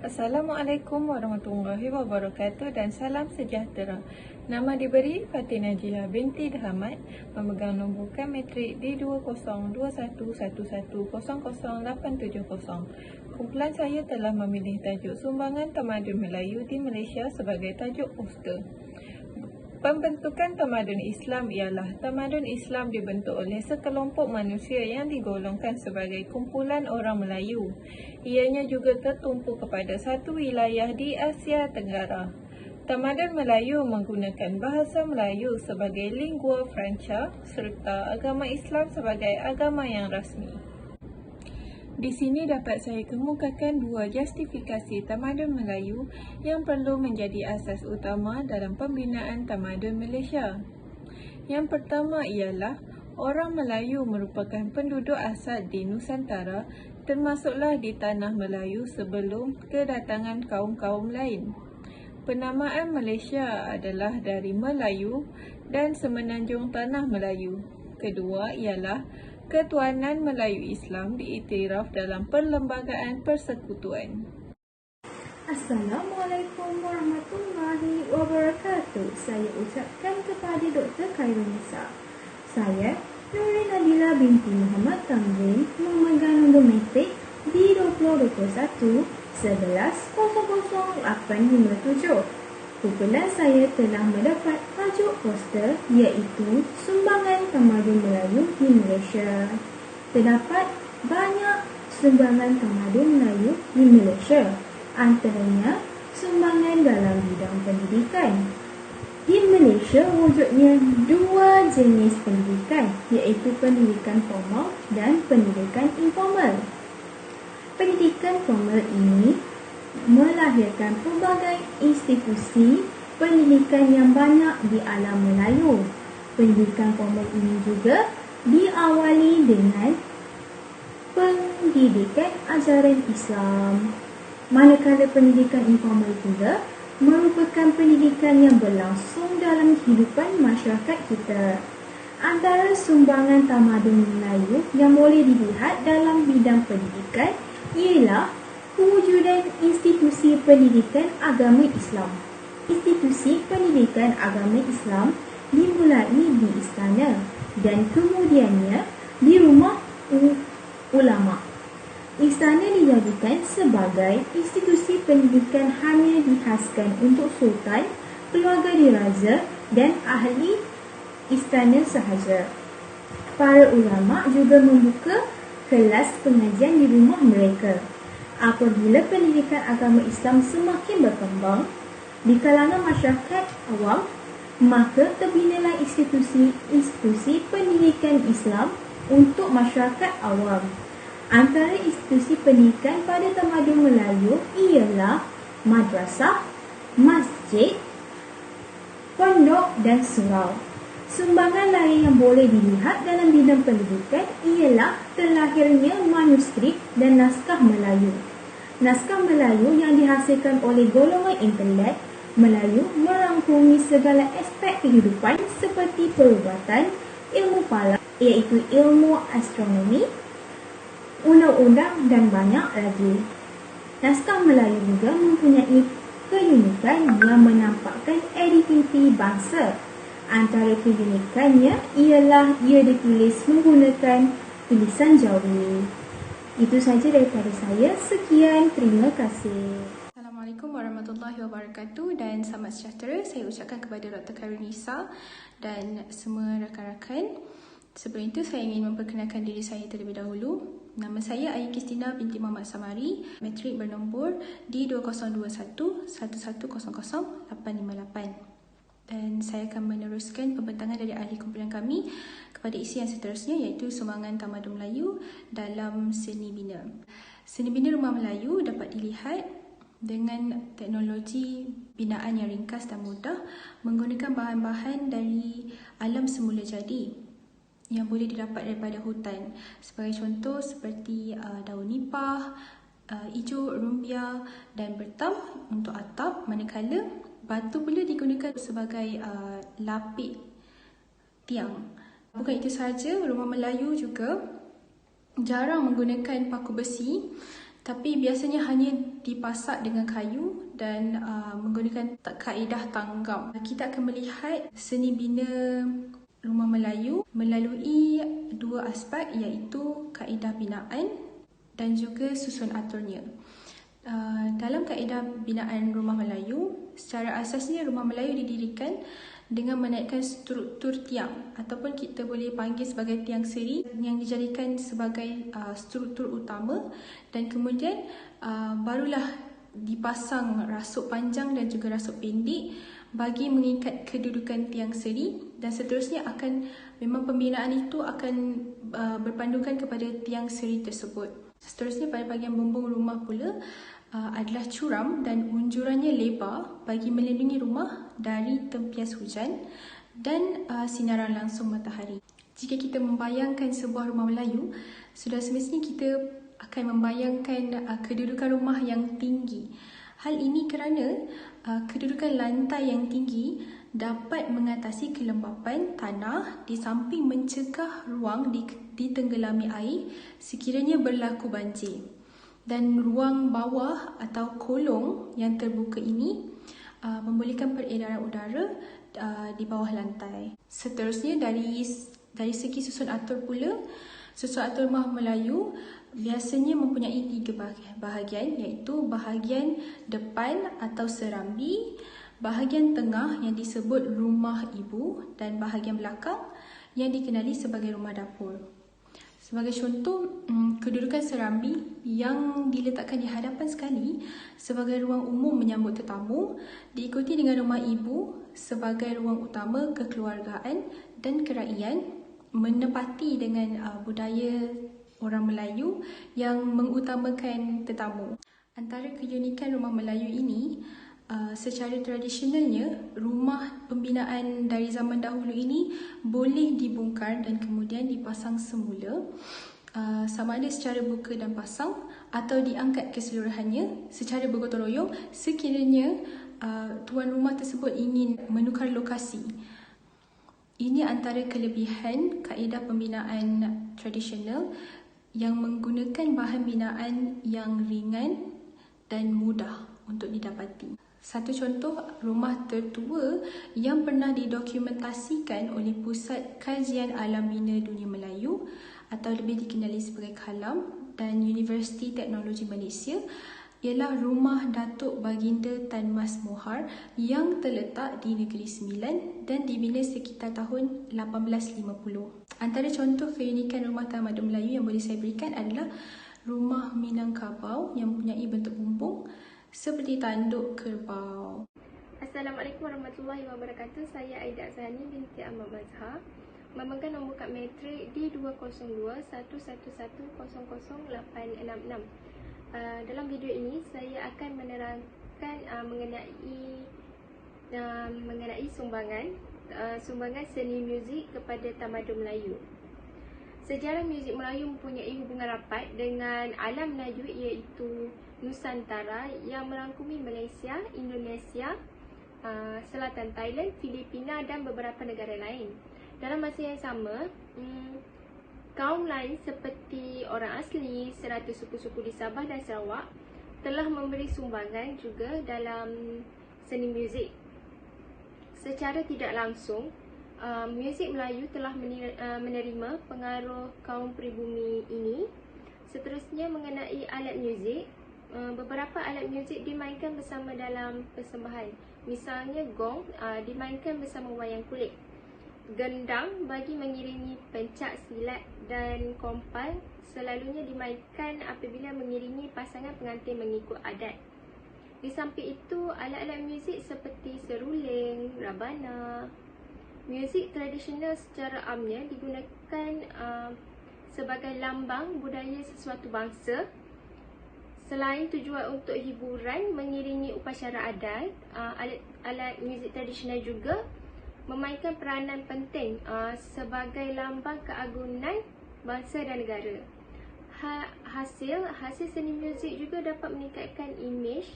Assalamualaikum warahmatullahi wabarakatuh dan salam sejahtera. Nama diberi Fatin Najiha binti Dahmat, memegang nombor kan metrik D202111000870. Kumpulan saya telah memilih tajuk Sumbangan Tamadun Melayu di Malaysia sebagai tajuk poster. Pembentukan tamadun Islam ialah tamadun Islam dibentuk oleh sekelompok manusia yang digolongkan sebagai kumpulan orang Melayu. Ianya juga tertumpu kepada satu wilayah di Asia Tenggara. Tamadun Melayu menggunakan bahasa Melayu sebagai lingua franca serta agama Islam sebagai agama yang rasmi. Di sini dapat saya kemukakan dua justifikasi tamadun Melayu yang perlu menjadi asas utama dalam pembinaan tamadun Malaysia. Yang pertama ialah orang Melayu merupakan penduduk asal di Nusantara, termasuklah di tanah Melayu sebelum kedatangan kaum-kaum lain. Penamaan Malaysia adalah dari Melayu dan semenanjung tanah Melayu. Kedua ialah ketuanan Melayu Islam diiktiraf dalam Perlembagaan Persekutuan. Assalamualaikum warahmatullahi wabarakatuh. Saya ucapkan kepada Dr. Khairunisa. Saya Nuri Nabila binti Muhammad Tamzin, memegang nombor metrik D202111000857. Kumpulan saya telah mendapat tajuk poster iaitu Sumbangan Tamadun Melayu di Malaysia. Terdapat banyak sumbangan tamadun Melayu di Malaysia, antaranya sumbangan dalam bidang pendidikan. Di Malaysia wujudnya dua jenis pendidikan, iaitu pendidikan formal dan pendidikan informal. Pendidikan formal ini melahirkan pelbagai institusi pendidikan yang banyak di alam Melayu. Pendidikan formal ini juga diawali dengan pendidikan ajaran Islam. Manakala pendidikan informal juga merupakan pendidikan yang berlangsung dalam kehidupan masyarakat kita. Antara sumbangan tamadun Melayu yang boleh dilihat dalam bidang pendidikan ialah kewujudan institusi pendidikan agama Islam. Institusi pendidikan agama Islam dimulai di istana dan kemudiannya di rumah ulama. Istana dijadikan sebagai institusi pendidikan hanya dihaskan untuk sultan, keluarga diraja dan ahli istana sahaja. Para ulama juga membuka kelas pengajian di rumah mereka. Apabila pendidikan agama Islam semakin berkembang di kalangan masyarakat awam, maka terbinalah institusi pendidikan Islam untuk masyarakat awam. Antara institusi pendidikan pada tamadun Melayu ialah madrasah, masjid, pondok dan surau. Sumbangan lain yang boleh dilihat dalam bidang pendidikan ialah terlahirnya manuskrip dan naskah Melayu. Naskah Melayu yang dihasilkan oleh golongan intelek Melayu merangkumi segala aspek kehidupan seperti perubatan, ilmu falak iaitu ilmu astronomi, undang-undang dan banyak lagi. Naskah Melayu juga mempunyai keunikan yang menampakkan identiti bangsa. Antara keunikannya ialah ia ditulis menggunakan tulisan Jawi. Itu saja daripada saya. Sekian, terima kasih. Assalamualaikum warahmatullahi wabarakatuh dan selamat sejahtera. Saya ucapkan kepada Dr. Khairunisa dan semua rakan-rakan. Sebelum itu saya ingin memperkenalkan diri saya terlebih dahulu. Nama saya Ayu Kristina binti Muhammad Samari, metrik bernombor D202111000858. Dan saya akan meneruskan pembentangan dari ahli kumpulan kami kepada isi yang seterusnya, iaitu sumbangan tamadun Melayu dalam seni bina. Seni bina rumah Melayu dapat dilihat dengan teknologi binaan yang ringkas dan mudah, menggunakan bahan-bahan dari alam semula jadi yang boleh didapat daripada hutan. Sebagai contoh seperti daun nipah, ijuk, rumbia dan bertam untuk atap, manakala batu pula digunakan sebagai lapik tiang. Bukan itu sahaja, rumah Melayu juga jarang menggunakan paku besi, tapi biasanya hanya dipasak dengan kayu dan menggunakan kaedah tanggam. Kita akan melihat seni bina rumah Melayu melalui dua aspek, iaitu kaedah binaan dan juga susun aturnya. Dalam kaedah binaan rumah Melayu, secara asasnya rumah Melayu didirikan dengan menaikkan struktur tiang ataupun kita boleh panggil sebagai tiang seri yang dijadikan sebagai struktur utama, dan kemudian barulah dipasang rasuk panjang dan juga rasuk pendek bagi mengikat kedudukan tiang seri, dan seterusnya memang pembinaan itu akan berpandukan kepada tiang seri tersebut. Seterusnya pada bahagian bumbung rumah pula adalah curam dan unjurannya lebar bagi melindungi rumah dari tempias hujan dan sinaran langsung matahari. Jika kita membayangkan sebuah rumah Melayu, sudah semestinya kita akan membayangkan kedudukan rumah yang tinggi. Hal ini kerana kedudukan lantai yang tinggi dapat mengatasi kelembapan tanah di samping mencegah ruang ditenggelami air sekiranya berlaku banjir. Dan ruang bawah atau kolong yang terbuka ini membolehkan peredaran udara di bawah lantai. Seterusnya dari segi susun atur pula, susun atur rumah Melayu biasanya mempunyai 3 bahagian, iaitu bahagian depan atau serambi, bahagian tengah yang disebut rumah ibu, dan bahagian belakang yang dikenali sebagai rumah dapur. Sebagai contoh, kedudukan serambi yang diletakkan di hadapan sekali sebagai ruang umum menyambut tetamu, diikuti dengan rumah ibu sebagai ruang utama kekeluargaan dan keraian, menepati dengan budaya orang Melayu yang mengutamakan tetamu. Antara keunikan rumah Melayu ini, secara tradisionalnya, rumah pembinaan dari zaman dahulu ini boleh dibongkar dan kemudian dipasang semula, sama ada secara buka dan pasang atau diangkat keseluruhannya secara bergotong royong sekiranya tuan rumah tersebut ingin menukar lokasi. Ini antara kelebihan kaedah pembinaan tradisional yang menggunakan bahan binaan yang ringan dan mudah untuk didapati. Satu contoh rumah tertua yang pernah didokumentasikan oleh Pusat Kajian Alam Bina Dunia Melayu atau lebih dikenali sebagai KALAM dan Universiti Teknologi Malaysia ialah rumah Datuk Baginda Tan Mas Mohar yang terletak di Negeri Sembilan dan dibina sekitar tahun 1850. Antara contoh keunikan rumah tamadun Melayu yang boleh saya berikan adalah rumah Minangkabau yang mempunyai bentuk bumbung seperti tanduk kerbau. Assalamualaikum warahmatullahi wabarakatuh. Saya Aida Azhani binti Ahmad Mazhar, memegang nombor kad matrik D20211100866. Dalam video ini saya akan menerangkan mengenai sumbangan seni muzik kepada tamadun Melayu. Sejarah muzik Melayu mempunyai hubungan rapat dengan alam Melayu, iaitu Nusantara yang merangkumi Malaysia, Indonesia, Selatan Thailand, Filipina dan beberapa negara lain. Dalam masa yang sama, kaum lain seperti orang asli, serata suku-suku di Sabah dan Sarawak telah memberi sumbangan juga dalam seni muzik. Secara tidak langsung, muzik Melayu telah menerima pengaruh kaum pribumi ini. Seterusnya mengenai alat muzik, beberapa alat muzik dimainkan bersama dalam persembahan. Misalnya gong dimainkan bersama wayang kulit. Gendang bagi mengiringi pencak silat dan kompal selalunya dimainkan apabila mengiringi pasangan pengantin mengikut adat. Di samping itu, alat-alat muzik seperti seruling, rabana. Muzik tradisional secara amnya digunakan sebagai lambang budaya sesuatu bangsa. Selain tujuan untuk hiburan mengiringi upacara adat, alat muzik tradisional juga memainkan peranan penting sebagai lambang keagungan bangsa dan negara. Hasil seni muzik juga dapat meningkatkan imej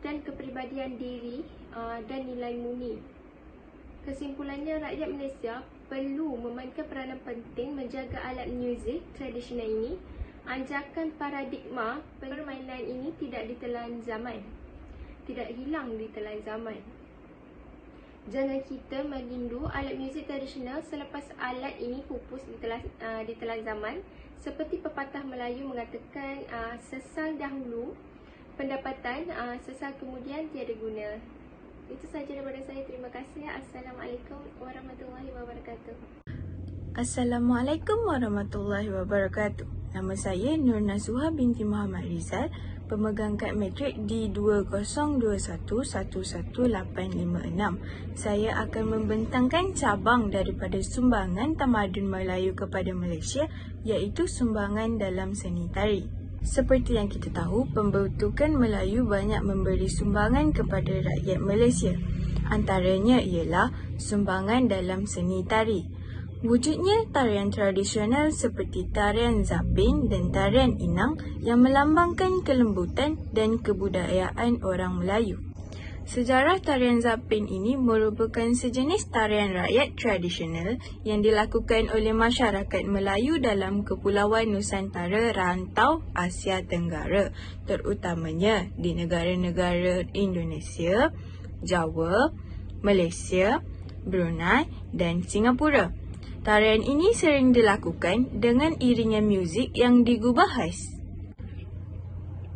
dan kepribadian diri dan nilai murni. Kesimpulannya, rakyat Malaysia perlu memainkan peranan penting menjaga alat muzik tradisional ini anjakan paradigma permainan ini tidak ditelan zaman, tidak hilang ditelan zaman. Jangan kita menindu alat muzik tradisional selepas alat ini pupus ditelan zaman. Seperti pepatah Melayu mengatakan, sesal dahulu pendapatan, sesal kemudian tiada guna. Itu sahaja daripada saya. Terima kasih. Assalamualaikum warahmatullahi wabarakatuh. Assalamualaikum warahmatullahi wabarakatuh. Nama saya Nur Nasuha binti Muhammad Rizal, pemegang kad matrik di 2020111856. Saya akan membentangkan cabang daripada sumbangan tamadun Melayu kepada Malaysia, iaitu sumbangan dalam seni tari. Seperti yang kita tahu, pembentukan Melayu banyak memberi sumbangan kepada rakyat Malaysia. Antaranya ialah sumbangan dalam seni tari. Wujudnya tarian tradisional seperti tarian zapin dan tarian inang yang melambangkan kelembutan dan kebudayaan orang Melayu. Sejarah tarian zapin ini merupakan sejenis tarian rakyat tradisional yang dilakukan oleh masyarakat Melayu dalam Kepulauan Nusantara rantau Asia Tenggara, terutamanya di negara-negara Indonesia, Jawa, Malaysia, Brunei dan Singapura. Tarian ini sering dilakukan dengan iringan muzik yang digubah khas.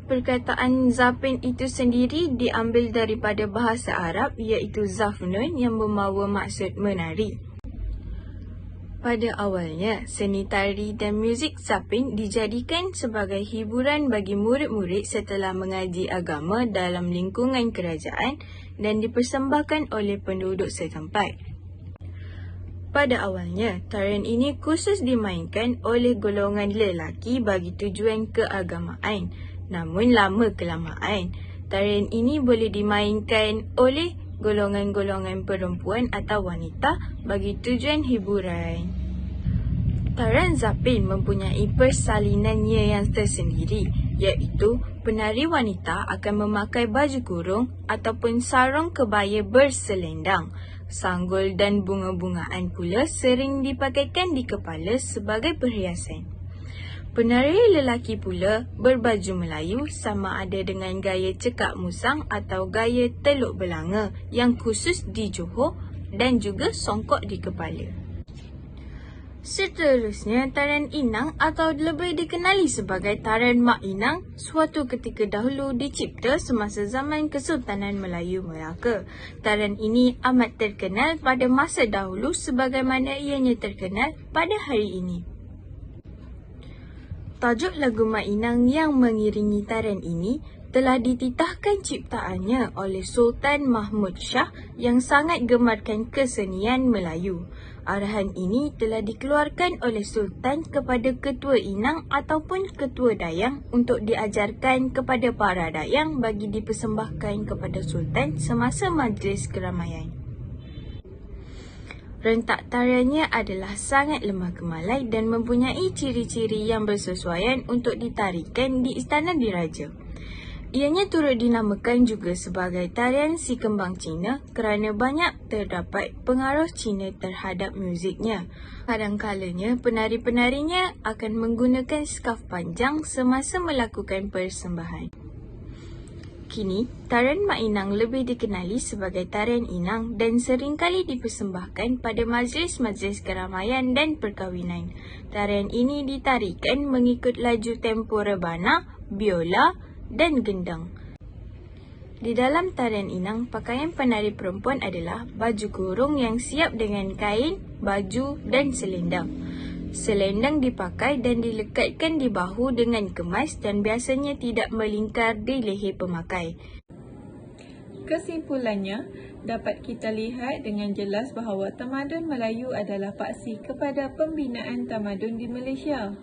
Perkataan zapin itu sendiri diambil daripada bahasa Arab iaitu zafnun yang membawa maksud menari. Pada awalnya, seni tari dan muzik zapin dijadikan sebagai hiburan bagi murid-murid setelah mengaji agama dalam lingkungan kerajaan dan dipersembahkan oleh penduduk setempat. Pada awalnya, tarian ini khusus dimainkan oleh golongan lelaki bagi tujuan keagamaan. Namun lama-kelamaan, tarian ini boleh dimainkan oleh golongan-golongan perempuan atau wanita bagi tujuan hiburan. Tarian zapin mempunyai persalinannya yang tersendiri, iaitu penari wanita akan memakai baju kurung ataupun sarung kebaya berselendang. Sanggul dan bunga-bungaan pula sering dipakaikan di kepala sebagai perhiasan. Penari lelaki pula berbaju Melayu sama ada dengan gaya cekak musang atau gaya teluk belanga yang khusus di Johor dan juga songkok di kepala. Seterusnya, tarian inang atau lebih dikenali sebagai tarian Mak Inang suatu ketika dahulu dicipta semasa zaman Kesultanan Melayu Melaka. Tarian ini amat terkenal pada masa dahulu sebagaimana ianya terkenal pada hari ini. Tajuk lagu Mak Inang yang mengiringi tarian ini telah dititahkan ciptaannya oleh Sultan Mahmud Shah yang sangat gemarkan kesenian Melayu. Arahan ini telah dikeluarkan oleh Sultan kepada ketua inang ataupun ketua dayang untuk diajarkan kepada para dayang bagi dipersembahkan kepada Sultan semasa majlis keramaian. Rentak tariannya adalah sangat lemah gemalai dan mempunyai ciri-ciri yang bersesuaian untuk ditarikan di Istana Diraja. Ianya turut dinamakan juga sebagai tarian si kembang Cina kerana banyak terdapat pengaruh Cina terhadap muziknya. Kadang-kalanya penari-penarinya akan menggunakan skaf panjang semasa melakukan persembahan. Kini, tarian Mak Inang lebih dikenali sebagai tarian inang dan seringkali dipersembahkan pada majlis-majlis keramaian dan perkahwinan. Tarian ini ditarikan mengikut laju tempo rebana, biola dan gendang. Di dalam tarian inang, pakaian penari perempuan adalah baju kurung yang siap dengan kain, baju dan selendang. Selendang dipakai dan dilekatkan di bahu dengan kemas dan biasanya tidak melingkar di leher pemakai. Kesimpulannya, dapat kita lihat dengan jelas bahawa tamadun Melayu adalah paksi kepada pembinaan tamadun di Malaysia.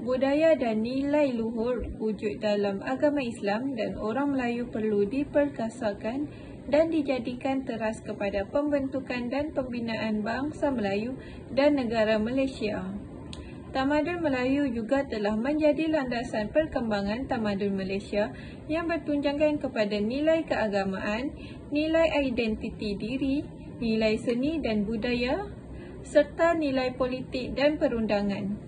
Budaya dan nilai luhur wujud dalam agama Islam dan orang Melayu perlu diperkasakan dan dijadikan teras kepada pembentukan dan pembinaan bangsa Melayu dan negara Malaysia. Tamadun Melayu juga telah menjadi landasan perkembangan tamadun Malaysia yang bertunjangkan kepada nilai keagamaan, nilai identiti diri, nilai seni dan budaya, serta nilai politik dan perundangan.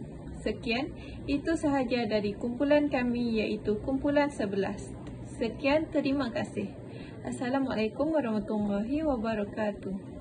Sekian, itu sahaja dari kumpulan kami iaitu kumpulan 11. Sekian, terima kasih. Assalamualaikum warahmatullahi wabarakatuh.